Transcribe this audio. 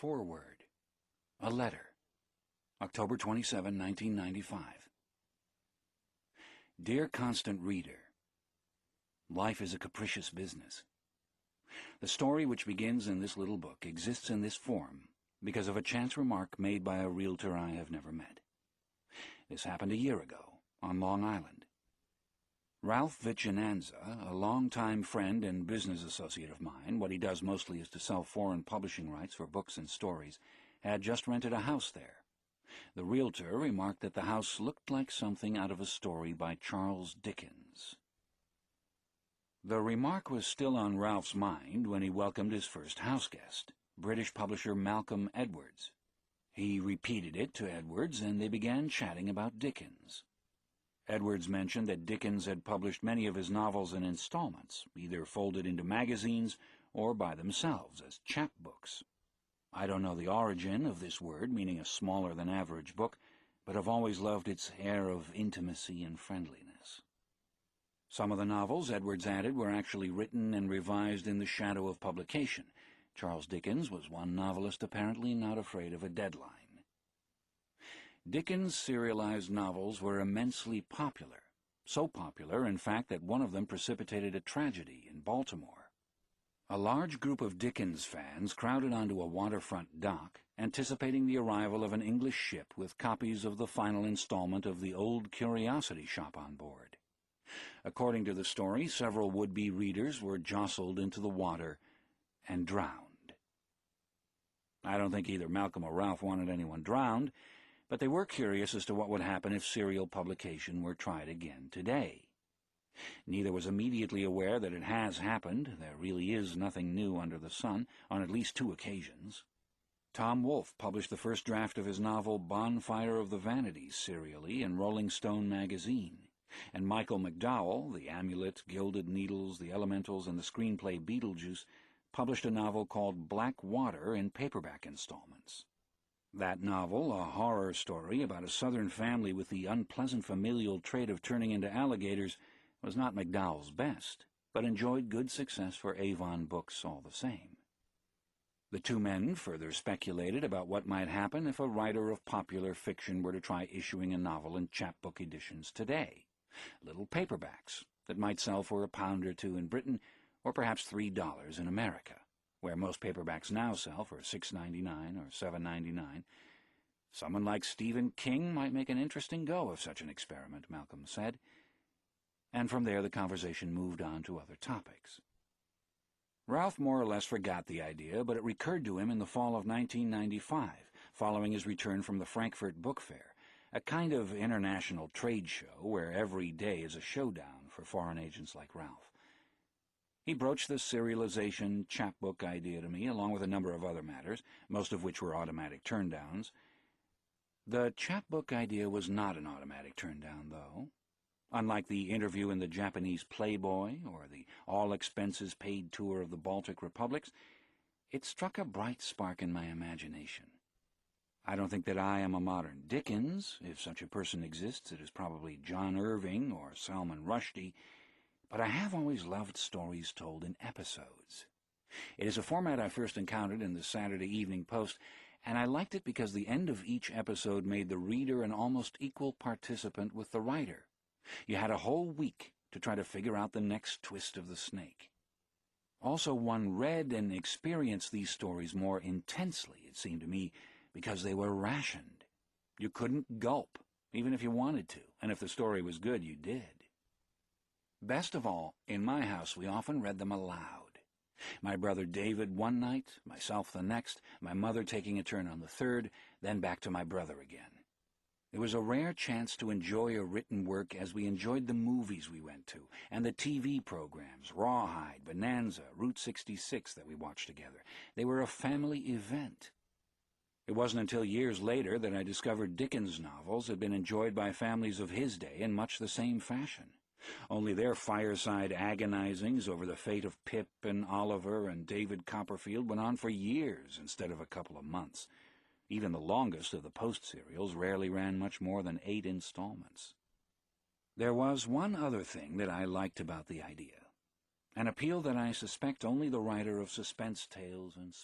Foreword. A letter. October 27, 1995. Dear Constant Reader, life is a capricious business. The story which begins in this little book exists in this form because of a chance remark made by a realtor I have never met. This happened a year ago, on Long Island. Ralph Vichinanza, a longtime friend and business associate of mine, what he does mostly is to sell foreign publishing rights for books and stories, had just rented a house there. The realtor remarked that the house looked like something out of a story by Charles Dickens. The remark was still on Ralph's mind when he welcomed his first house guest, British publisher Malcolm Edwards. He repeated it to Edwards, and they began chatting about Dickens. Edwards mentioned that Dickens had published many of his novels in installments, either folded into magazines or by themselves as chapbooks. I don't know the origin of this word, meaning a smaller-than-average book, but have always loved its air of intimacy and friendliness. Some of the novels, Edwards added, were actually written and revised in the shadow of publication. Charles Dickens was one novelist apparently not afraid of a deadline. Dickens' serialized novels were immensely popular, so popular, in fact, that one of them precipitated a tragedy in Baltimore. A large group of Dickens fans crowded onto a waterfront dock, anticipating the arrival of an English ship with copies of the final installment of the Old Curiosity Shop on board. According to the story, several would-be readers were jostled into the water and drowned. I don't think either Malcolm or Ralph wanted anyone drowned, but they were curious as to what would happen if serial publication were tried again today. Neither was immediately aware that it has happened. There really is nothing new under the sun, on at least 2 occasions. Tom Wolfe published the first draft of his novel Bonfire of the Vanities serially in Rolling Stone magazine, and Michael McDowell, The Amulet, Gilded Needles, The Elementals, and the screenplay Beetlejuice, published a novel called Black Water in paperback installments. That novel, a horror story about a Southern family with the unpleasant familial trait of turning into alligators, was not McDowell's best, but enjoyed good success for Avon Books all the same. The 2 men further speculated about what might happen if a writer of popular fiction were to try issuing a novel in chapbook editions today, little paperbacks that might sell for £1 or $2 in Britain, or perhaps $3 in America, where most paperbacks now sell for $6.99 or $7.99. Someone like Stephen King might make an interesting go of such an experiment, Malcolm said. And from there the conversation moved on to other topics. Ralph more or less forgot the idea, but it recurred to him in the fall of 1995, following his return from the Frankfurt Book Fair, a kind of international trade show where every day is a showdown for foreign agents like Ralph. He broached the serialization chapbook idea to me, along with a number of other matters, most of which were automatic turndowns. The chapbook idea was not an automatic turndown, though. Unlike the interview in the Japanese Playboy or the all-expenses-paid tour of the Baltic republics, it struck a bright spark in my imagination. I don't think that I am a modern Dickens. If such a person exists, it is probably John Irving or Salman Rushdie, but I have always loved stories told in episodes. It is a format I first encountered in the Saturday Evening Post, and I liked it because the end of each episode made the reader an almost equal participant with the writer. You had a whole week to try to figure out the next twist of the snake. Also, one read and experienced these stories more intensely, it seemed to me, because they were rationed. You couldn't gulp, even if you wanted to, and if the story was good, you did. Best of all, in my house we often read them aloud. My brother David one night, myself the next, my mother taking a turn on the third, then back to my brother again. It was a rare chance to enjoy a written work as we enjoyed the movies we went to, and the TV programs, Rawhide, Bonanza, Route 66 that we watched together. They were a family event. It wasn't until years later that I discovered Dickens' novels had been enjoyed by families of his day in much the same fashion. Only their fireside agonizings over the fate of Pip and Oliver and David Copperfield went on for years instead of a couple of months. Even the longest of the Post serials rarely ran much more than 8 installments. There was one other thing that I liked about the idea, an appeal that I suspect only the writer of suspense tales and